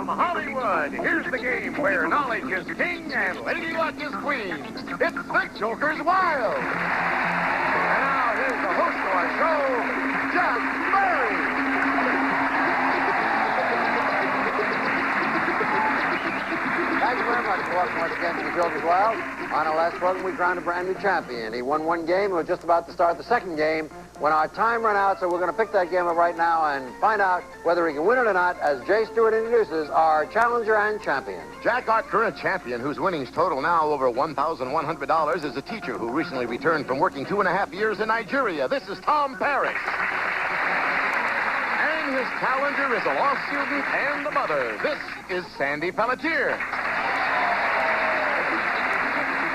From Hollywood, here's the game where knowledge is king and Lady Luck is queen. It's the Joker's Wild. And now here's the host of our show, Jack Perrish. Thank you very much for welcoming once again to the Joker's Wild. On our last program, we crowned a brand new champion. He won one game and was just about to start the second game when our time ran out, so we're going to pick that game up right now and find out whether he can win it or not as Jay Stewart introduces our challenger and champion. Jack, our current champion, whose winnings total now over $1,100, is a teacher who recently returned from working 2.5 years in Nigeria. This is Tom Perrish. And his challenger is a law student and the mother. This is Sandy Pelletier.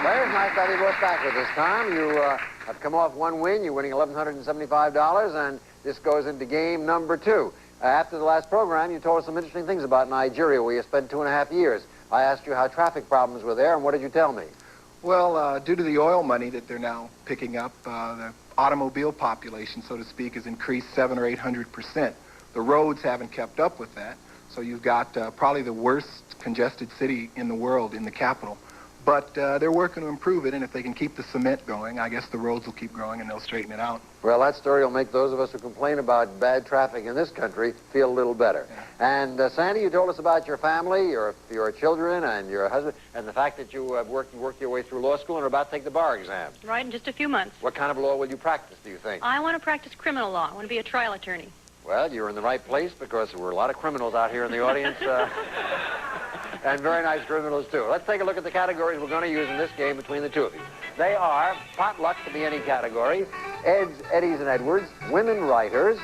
Very nice to have you both back with this time. You have come off one win. You're winning $1,175, and this goes into game number 2. After the last program, you told us some interesting things about Nigeria, where you spent 2.5 years. I asked you how traffic problems were there, and what did you tell me? Well, due to the oil money that they're now picking up, the automobile population, so to speak, has increased 700 or 800%. The roads haven't kept up with that, so you've got probably the worst congested city in the world in the capital. But they're working to improve it, and if they can keep the cement going, I guess the roads will keep growing and they'll straighten it out. Well, that story will make those of us who complain about bad traffic in this country feel a little better. Yeah. And Sandy, you told us about your family, your children, and your husband, and the fact that you have worked your way through law school and are about to take the bar exam. Right, in just a few months. What kind of law will you practice, do you think? I want to practice criminal law. I want to be a trial attorney. Well, you're in the right place because there were a lot of criminals out here in the audience. And very nice criminals, too. Let's take a look at the categories we're going to use in this game between the two of you. They are potluck to be any category, Eds, Eddies, and Edwards, women writers,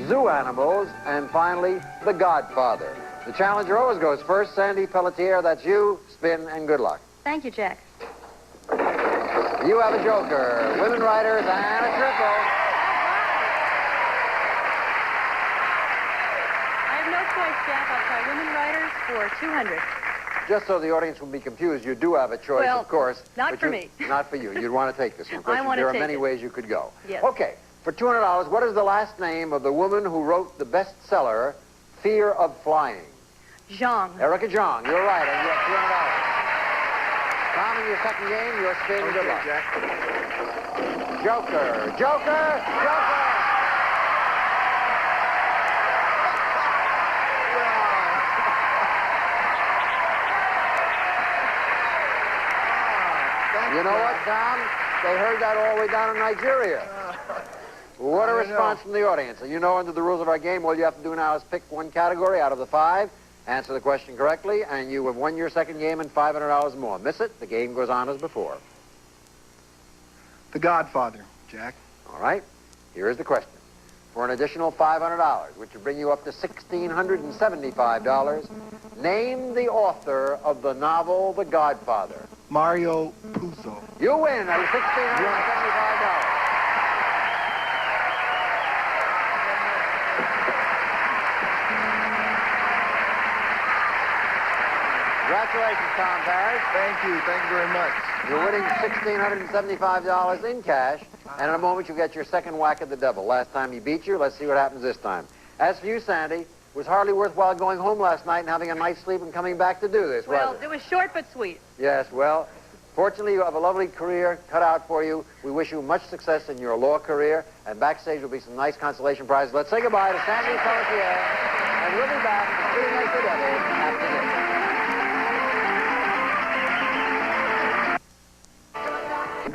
zoo animals, and finally, The Godfather. The challenger always goes first. Sandy Pelletier, that's you. Spin and good luck. Thank you, Jack. You have a joker, women writers, and a triple. Jack, I'll try women writers for 200. Just so the audience will be confused, you do have a choice, well, of course. Not for me. Not for you. You'd want to take this one. I want to take it. There are many ways you could go. Yes. Okay. For $200, what is the last name of the woman who wrote the bestseller, Fear of Flying? Zhang. Erica Zhang. You're right, and you have $200. Tom, in your second game, your spin. Okay, good luck. Jack. Joker. Joker. Joker. You know what, Tom? They heard that all the way down in Nigeria. What a response from the audience. And you know, under the rules of our game, all you have to do now is pick one category out of the 5, answer the question correctly, and you have won your second game and $500 more. Miss it, the game goes on as before. The Godfather, Jack. All right, here is the question. For an additional $500, which would bring you up to $1,675, name the author of the novel The Godfather. Mario Puzo. You win. That was $1,675. Congratulations, Tom Perrish. Thank you very much. You're winning $1,675 in cash, and in a moment you'll get your second whack at the devil. Last time he beat you, let's see what happens this time. As for you, Sandy, it was hardly worthwhile going home last night and having a night's sleep and coming back to do this, Well, was it? it was short but sweet. Yes, well, fortunately you have a lovely career cut out for you. We wish you much success in your law career, and backstage will be some nice consolation prizes. Let's say goodbye to Sandy Pelletier, and we'll be back to Treating Like the Devil after this.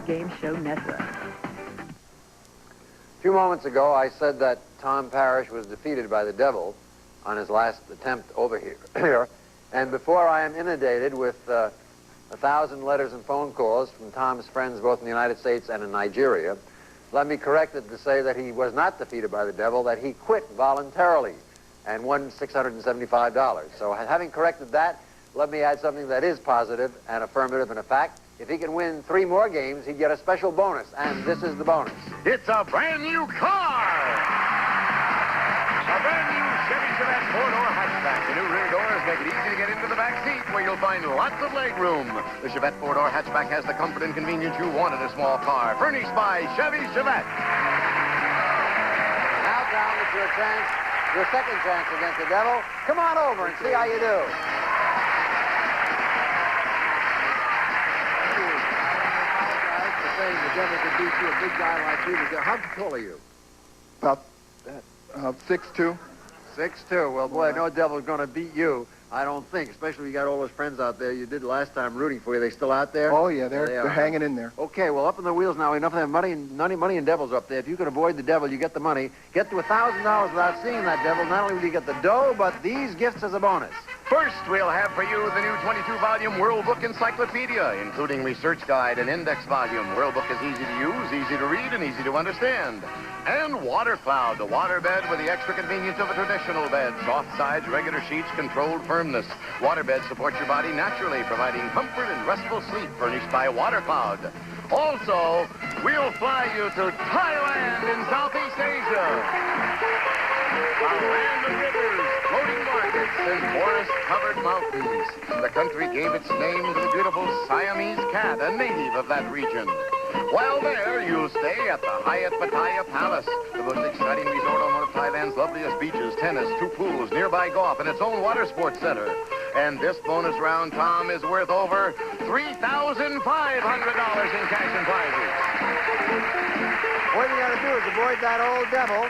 Game Show Network. A few moments ago, I said that Tom Perrish was defeated by the devil on his last attempt over here. And before I am inundated with 1,000 letters and phone calls from Tom's friends both in the United States and in Nigeria, let me correct it to say that he was not defeated by the devil, that he quit voluntarily and won $675. So having corrected that, let me add something that is positive and affirmative and a fact. If he can win 3 more games, he'd get a special bonus, and this is the bonus. It's a brand new car! A brand new Chevy Chevette 4-door hatchback. The new rear doors make it easy to get into the back seat, where you'll find lots of leg room. The Chevette 4-door hatchback has the comfort and convenience you want in a small car. Furnished by Chevy Chevette. Now, Tom, it's your chance Your second chance against the devil. Come on over and see how you do. Saying the devil could beat you, a big guy like you. How tall are you? About 6'2". 6'2". Well, boy, no devil's going to beat you. I don't think, especially when you got all those friends out there you did last time rooting for you. They still out there? Oh, yeah, they're hanging in there. Okay, well, up on the wheels now. Enough of that money and devils up there. If you can avoid the devil, you get the money. Get to $1,000 without seeing that devil. Not only will you get the dough, but these gifts as a bonus. First, we'll have for you the new 22-volume World Book Encyclopedia, including research guide and index volume. World Book is easy to use, easy to read, and easy to understand. And Water Cloud, the water bed with the extra convenience of a traditional bed. Soft sides, regular sheets, controlled firmness. Water beds support your body naturally, providing comfort and restful sleep, furnished by Water Cloud. Also, we'll fly you to Thailand in Southeast Asia. A land of rivers, floating markets, and forest-covered mountains. The country gave its name to the beautiful Siamese cat, a native of that region. While there, you'll stay at the Hyatt Pattaya Palace, the most exciting resort on one of Thailand's loveliest beaches, tennis, 2 pools, nearby golf, and its own water sports center. And this bonus round, Tom, is worth over $3,500 in cash and prizes. What you got to do is avoid that old devil.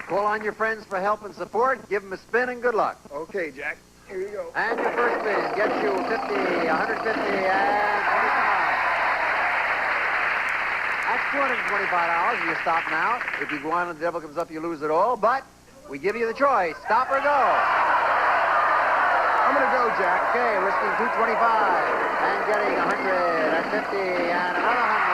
Call on your friends for help and support. Give them a spin and good luck. Okay, Jack. Here you go. And your first spin gets you 50, 150, and 25. That's $225. You stop now. If you go on and the devil comes up, you lose it all. But we give you the choice. Stop or go. I'm going to go, Jack. Okay, risking $225 and getting 150 and another 100.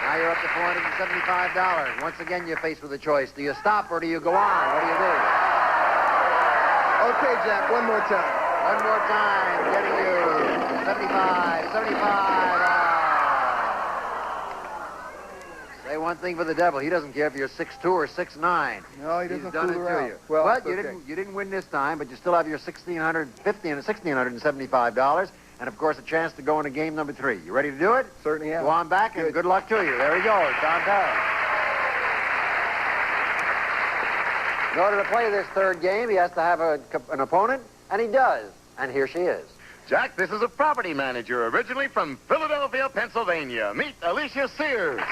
Now you're up to $475. Once again, you're faced with a choice. Do you stop or do you go on? What do you do? Okay, Jack, one more time. One more time, getting you 75. Say one thing for the devil. He doesn't care if you're 6'2" or 6'9". No, he doesn't He's done fool it around. to you. Well, but it's okay. you didn't win this time, but you still have your $1,675. And, of course, a chance to go into game number 3. You ready to do it? Certainly am. Go on back, and good luck to you. There he goes, Tom Perrish. In order to play this third game, he has to have an opponent, and he does. And here she is. Jack, this is a property manager, originally from Philadelphia, Pennsylvania. Meet Alicia Sears.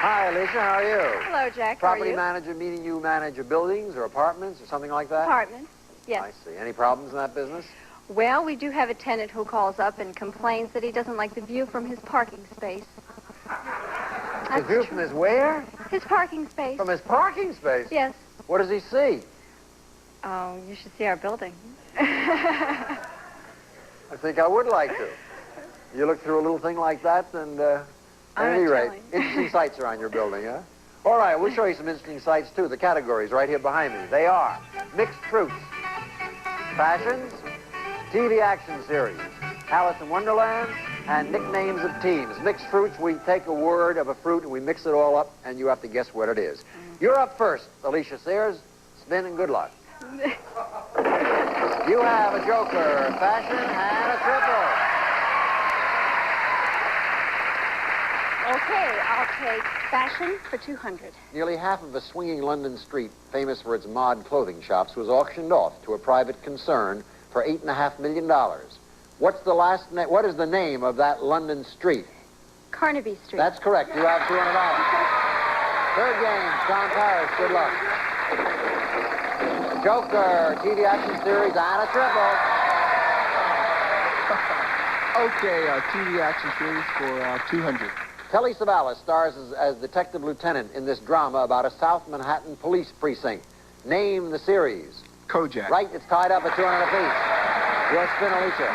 Hi, Alicia. How are you? Hello, Jack. Property How are you? manager, meaning you manage buildings or apartments or something like that? Apartment. Yes. I see. Any problems in that business? Well, we do have a tenant who calls up and complains that he doesn't like the view from his parking space. The view from his where? His parking space. From his parking space? Yes. What does he see? Oh, you should see our building. I think I would like to. You look through a little thing like that, and at any rate, interesting sights are on your building, huh? All right, we'll show you some interesting sights, too. The categories right here behind me. They are mixed fruits, fashions, TV action series, Alice in Wonderland, and nicknames of teams. Mixed fruits, we take a word of a fruit and we mix it all up, and you have to guess what it is. You're up first, Alicia Sears. Spin and good luck. You have a joker, fashion, and a triple. Okay, I'll take fashion for 200. Nearly half of a swinging London street, famous for its mod clothing shops, was auctioned off to a private concern for $8.5 million. What is the name of that London street? Carnaby Street. That's correct. You have $200. Third game, Tom Perrish. Good luck. Joker, TV action series, and a triple. Okay, TV action series for 200. Telly Savalas stars as detective lieutenant in this drama about a South Manhattan police precinct. Name the series. Kojak. Right, it's tied up at 200 apiece. Your spin, Alicia.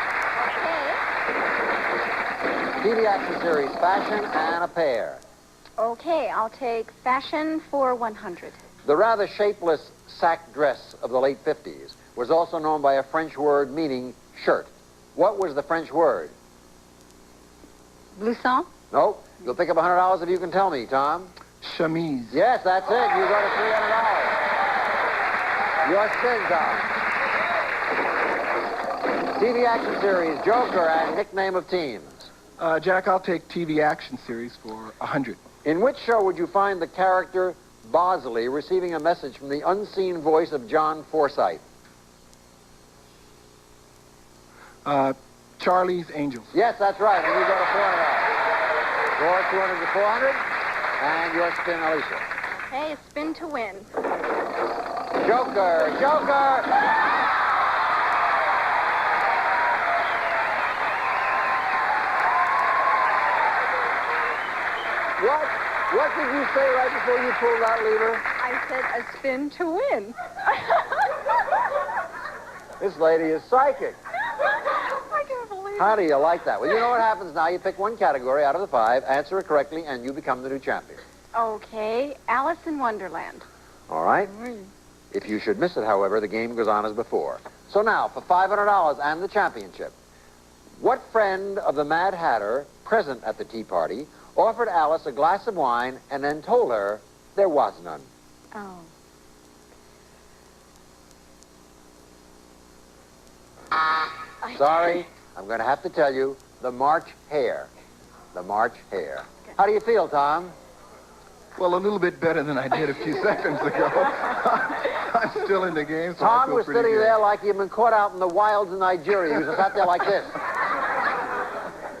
TV action series, fashion, and a pair. Okay, I'll take fashion for 100. The rather shapeless sack dress of the late 50s was also known by a French word meaning shirt. What was the French word? Blouson? No. You'll pick up $100 if you can tell me, Tom. Chemise. Yes, that's it. You go to $300. Your spin, Tom. TV action series, Joker, and nickname of teams. Jack, I'll take TV action series for 100. In which show would you find the character Bosley receiving a message from the unseen voice of John Forsythe? Charlie's Angels. Yes, that's right. And you go to $400. Score 200 to 400. And your spin, Alicia. Okay, a spin to win. Joker, Joker! What did you say right before you pulled that lever? I said a spin to win. This lady is psychic. I can't believe it. How do you like that? Well, you know what happens now. You pick one category out of the 5, answer it correctly, and you become the new champion. Okay, Alice in Wonderland. All right? If you should miss it, however, the game goes on as before. So now, for $500 and the championship, what friend of the Mad Hatter present at the tea party offered Alice a glass of wine and then told her there was none? Oh. Sorry, I'm going to have to tell you, the March Hare. The March Hare. How do you feel, Tom? Well, a little bit better than I did a few seconds ago. I'm still in the game, so I Tom feel was pretty sitting good. there like he'd been caught out in the wilds of Nigeria. He was sat there like this.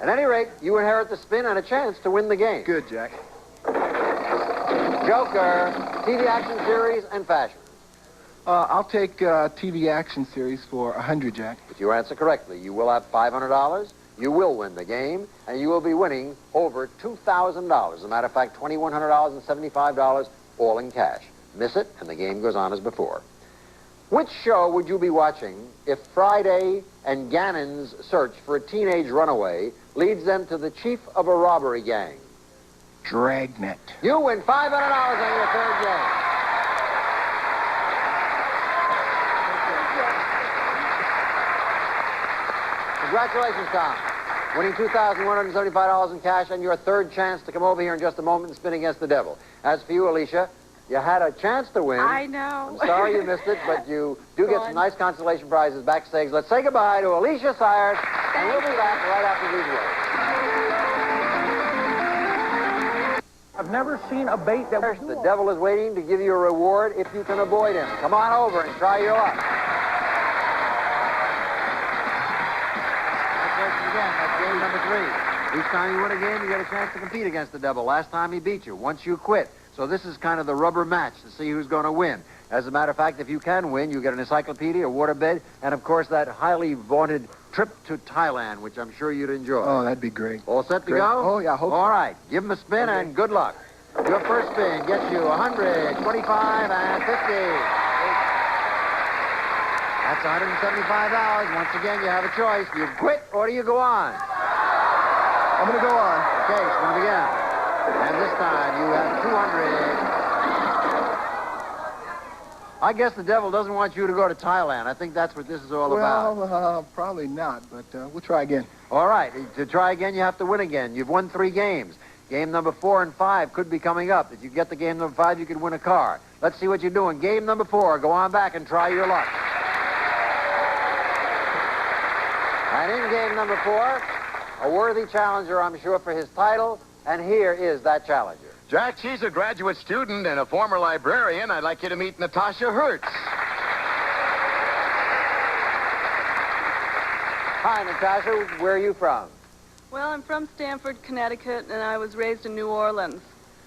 At any rate, you inherit the spin and a chance to win the game. Good, Jack. Joker, TV action series, and fashion. I'll take TV action series for 100, Jack. If you answer correctly, you will have $500. You will win the game, and you will be winning over $2,000. As a matter of fact, $2,100 and $75, all in cash. Miss it, and the game goes on as before. Which show would you be watching if Friday and Gannon's search for a teenage runaway leads them to the chief of a robbery gang? Dragnet. You win $500 on your third game. Congratulations, Tom. Winning $2,175 in cash and your third chance to come over here in just a moment and spin against the devil. As for you, Alicia, you had a chance to win. I know. I'm sorry you missed it, but you do get some nice consolation prizes backstage. Let's say goodbye to Alicia Sires, and we'll be back right after these words. I've never seen a bait that was... The devil is waiting to give you a reward if you can avoid him. Come on over and try your luck. Again, that's game number 3. Each time you win a game, you get a chance to compete against the devil. Last time he beat you. Once you quit. So this is kind of the rubber match to see who's going to win. As a matter of fact, if you can win, you get an encyclopedia, a waterbed, and of course that highly vaunted trip to Thailand, which I'm sure you'd enjoy. Oh, that'd be great. All set to Great. go? Oh, yeah, I hope so. All right. Give him a spin and good luck. Your first spin gets you 100, 25, and 50. That's $175. Once again, you have a choice. You quit or do you go on? I'm going to go on. Okay, spin again. And this time you have 200. I guess the devil doesn't want you to go to Thailand. I think that's what this is all about. Well, probably not, but we'll try again. All right. To try again, you have to win again. You've won 3 games. Game number 4 and 5 could be coming up. If you get the game number 5, you could win a car. Let's see what you're doing. Game number 4. Go on back and try your luck. And in game number 4, a worthy challenger, I'm sure, for his title. And here is that challenger. Jack, she's a graduate student and a former librarian. I'd like you to meet Natasha Hertz. Hi, Natasha. Where are you from? Well, I'm from Stamford, Connecticut, and I was raised in New Orleans.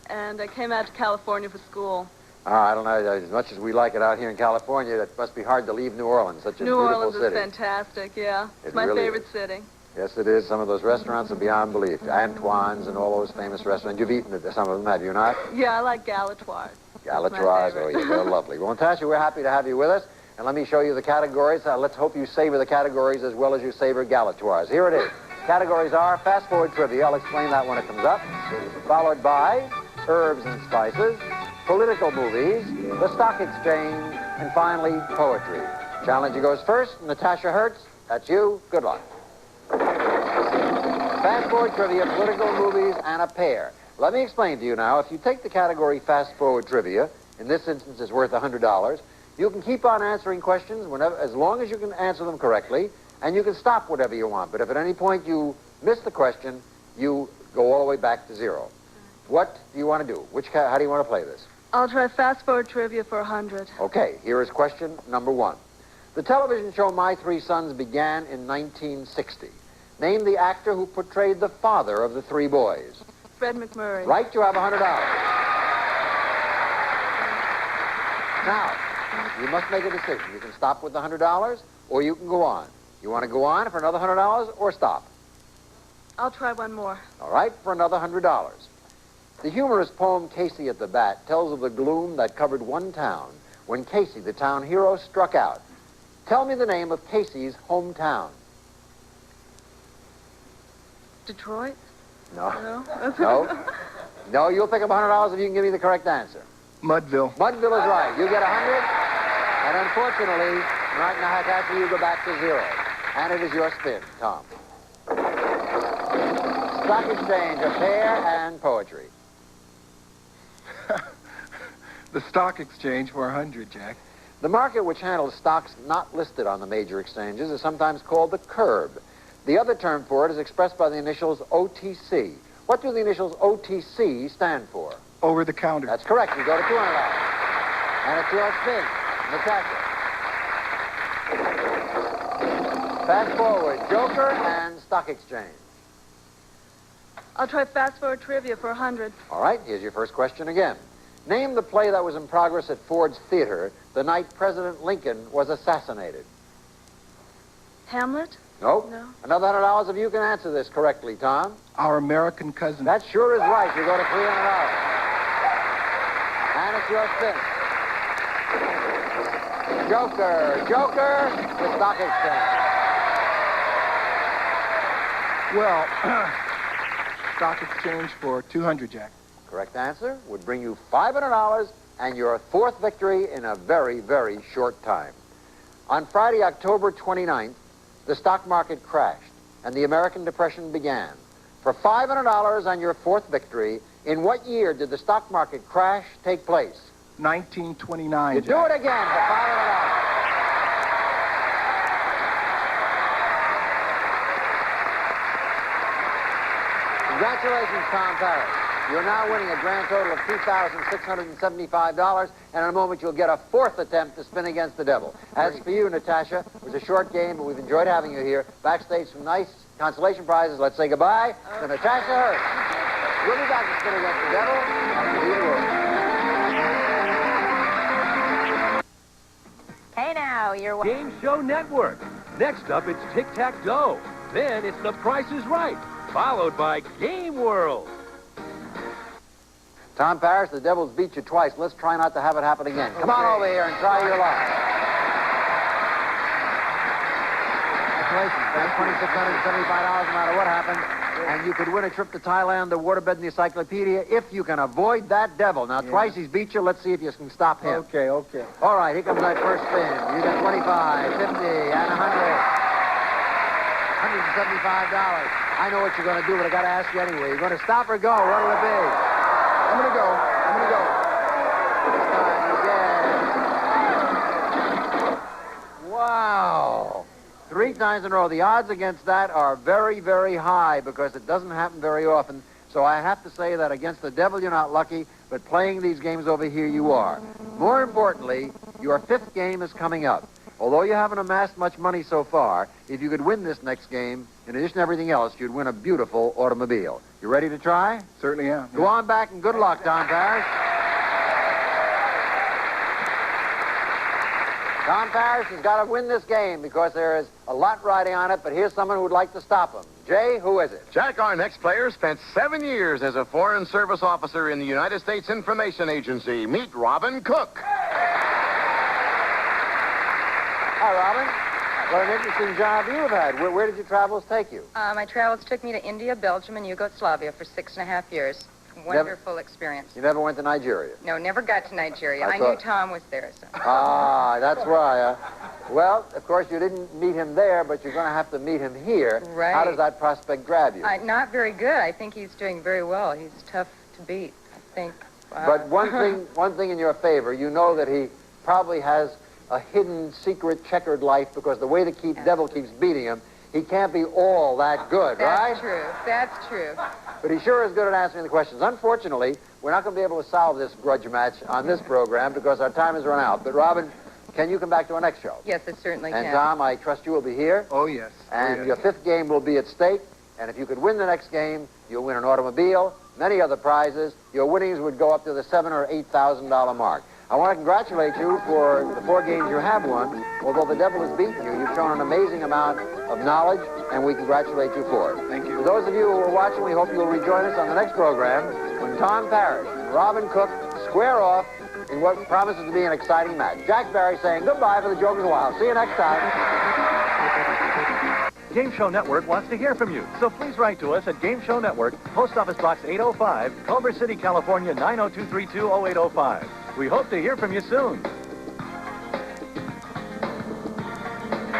And I came out to California for school. Oh, I don't know. As much as we like it out here in California, it must be hard to leave New Orleans, such a New beautiful Orleans city. is fantastic, yeah. It's my really favorite is. city. Yes, it is. Some of those restaurants are beyond belief. Antoine's and all those famous restaurants. You've eaten at some of them, have you not? Yeah, I like Galatoire's. Galatoire's, oh yeah, they're lovely. Well, Natasha, we're happy to have you with us. And let me show you the categories. Let's hope you savor the categories as well as you savor Galatoire's. Here it is. Categories are fast forward trivia. I'll explain that when it comes up. Followed by herbs and spices, political movies, the stock exchange, and finally, poetry. Challenger goes first. Natasha Hertz, that's you. Good luck. Fast forward trivia, political movies, and a pair. Let me explain to you now. If you take the category fast forward trivia, in this instance it's worth $100, you can keep on answering questions whenever, as long as you can answer them correctly, and you can stop whatever you want. But if at any point you miss the question, you go all the way back to 0. What do you want to do? How do you want to play this? I'll try fast forward trivia for 100. Okay, here is question number 1. The television show My Three Sons began in 1960. Name the actor who portrayed the father of the 3 boys. Fred McMurray. Right, you have $100. Now, you must make a decision. You can stop with the $100, or you can go on. You want to go on for another $100, or stop? I'll try one more. All right, for another $100. The humorous poem Casey at the Bat tells of the gloom that covered one town when Casey, the town hero, struck out. Tell me the name of Casey's hometown. Detroit? No. No? No? No, you'll pick up $100 if you can give me the correct answer. Mudville. Mudville is right. You get 100, and unfortunately, right now, after you go back to 0. And it is your spin, Tom. Stock exchange, a pair, and poetry. The stock exchange for 100, Jack. The market which handles stocks not listed on the major exchanges is sometimes called the curb. The other term for it is expressed by the initials OTC. What do the initials OTC stand for? Over the counter. That's correct. You go to $200. And it's your spin, Natasha. Fast forward, Joker and stock exchange. I'll try fast forward trivia for 100. All right, here's your first question again. Name the play that was in progress at Ford's Theater the night President Lincoln was assassinated. Hamlet? Nope. No. Another $100 if you can answer this correctly, Tom. Our American cousin. That sure is right. You go to $300. And it's your spin. Joker, the stock exchange. Well, stock exchange for 200, Jack. Correct answer would bring you $500 and your 4th victory in a very, very short time. On Friday, October 29th, the stock market crashed and the American Depression began. For $500 and your 4th victory, in what year did the stock market crash take place? 1929, You Jack. do it again for $500. Congratulations, Tom Perrish. You're now winning a grand total of $2,675, and in a moment you'll get a 4th attempt to spin against the devil. As for you, Natasha, it was a short game, but we've enjoyed having you here. Backstage, some nice consolation prizes. Let's say goodbye to Natasha Hurst. We'll be back to spin against the devil after these words. Hey now, you're... Game Show Network. Next up, it's Tic-Tac-Doe. Then it's The Price is Right, followed by Game World. Tom Parrish, the devil's beat you twice. Let's try not to have it happen again. Come on over here and try your luck. Congratulations. That's $2,675 no matter what happens. And you could win a trip to Thailand, the waterbed, and the encyclopedia if you can avoid that devil. Now, twice he's beat you. Let's see if you can stop him. Okay. All right, here comes that first spin. You get 25, 50, and 100. $175. I know what you're going to do, but I got to ask you anyway. You're going to stop or go? What'll it be? I'm going to go. This time again. Wow. 3 times in a row. The odds against that are very, very high because it doesn't happen very often. So I have to say that against the devil, you're not lucky, but playing these games over here, you are. More importantly, your 5th game is coming up. Although you haven't amassed much money so far, if you could win this next game, in addition to everything else, you'd win a beautiful automobile. You ready to try? Certainly am. Go on back and good luck, Tom Parrish. Tom Parrish has got to win this game because there is a lot riding on it, but here's someone who would like to stop him. Jay, who is it? Jack, our next player, spent 7 years as a Foreign Service officer in the United States Information Agency. Meet Robin Cook. Hi, Robin. What an interesting job you've had. Where did your travels take you? My travels took me to India, Belgium, and Yugoslavia for 6.5 years. Wonderful experience. You never went to Nigeria? No, never got to Nigeria. I thought- knew Tom was there. So. Ah, that's why. Well, of course, you didn't meet him there, but you're going to have to meet him here. Right. How does that prospect grab you? Not very good. I think he's doing very well. He's tough to beat, I think. But one thing in your favor, you know that he probably has a hidden, secret, checkered life because the way the devil keeps beating him, he can't be all that good, right? That's true. That's true. But he sure is good at answering the questions. Unfortunately, we're not going to be able to solve this grudge match on this program because our time has run out. But, Robin, can you come back to our next show? Yes, I certainly And, can. Tom, I trust you will be here. Oh, yes. And oh, yes. your fifth game will be at stake. And if you could win the next game, you'll win an automobile, many other prizes. Your winnings would go up to the $7,000 or $8,000 mark. I want to congratulate you for the 4 games you have won. Although the devil has beaten you, you've shown an amazing amount of knowledge, and we congratulate you for it. Thank you. For those of you who are watching, we hope you'll rejoin us on the next program when Tom Perrish and Robin Cook square off in what promises to be an exciting match. Jack Barry saying goodbye for the Jokers Wild. See you next time. Game Show Network wants to hear from you, so please write to us at Game Show Network, Post Office Box 805, Culver City, California, 90232-0805. We hope to hear from you soon.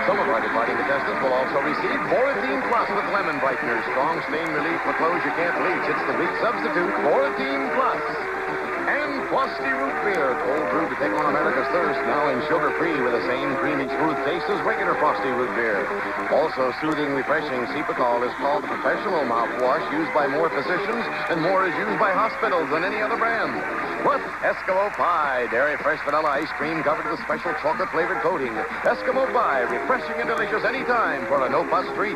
Some of our departing contestants will also receive Boratine Plus with Lemon Brightener. Strong stain relief for clothes you can't bleach. It's the weak substitute, Boratine Plus. And Frosty Root Beer, cold brewed to take on America's thirst, now in sugar-free with the same creamy, smooth taste as regular Frosty Root Beer. Also soothing, refreshing, Cepacol is called the professional mouthwash used by more physicians, and more is used by hospitals than any other brand. Plus, Eskimo Pie, dairy fresh vanilla ice cream covered with special chocolate-flavored coating. Eskimo Pie, refreshing and delicious anytime for a no-fuss treat.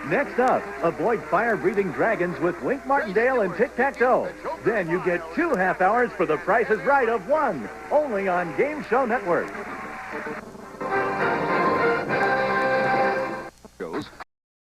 Next up, avoid fire-breathing dragons with Wink Martindale and Tic-Tac-Toe. Then you get 2 half hours for The Price is Right of 1, only on Game Show Network.